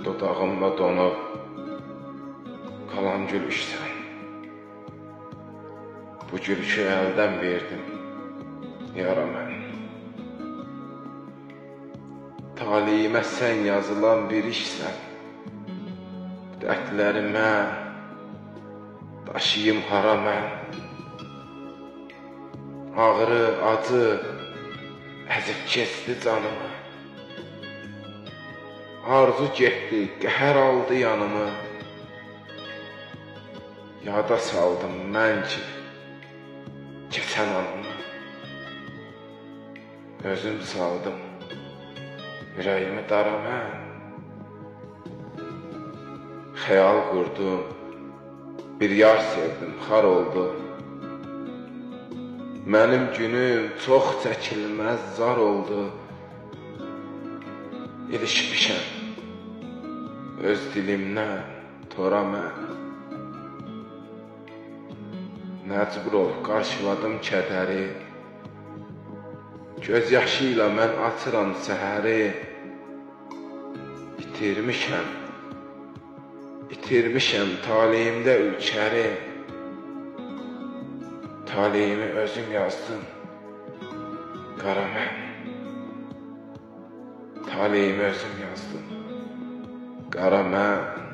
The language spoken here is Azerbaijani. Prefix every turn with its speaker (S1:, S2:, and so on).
S1: Dodağımda donub qalan gülüşsən. Bu gülüşü əldən verdim, yara mən. Taliyimə sən yazılan bir işsən. Dərdlərimə daşıyım hara mən. Ağrı, acı əzib keçdi canımı. Arzu getdi, qəhər aldı yanımı. Yada saldım mən ki, keçən anımı. Özüm saldım ürəyimi dara mən. Xəyal qurdum, bir yar sevdim, xar oldu. Mənim günüm çox çəkilməz zar oldu. İlişmişəm öz dilimdən tora mən. Məcbur ol qarşıladım kədəri. Göz yaşı ilə mən açıram səhəri. İtirmişəm taleyimdə ülkəri. Taleyimi özüm yazdım, qara mən. Taleyimi özüm yazdım, qara mən.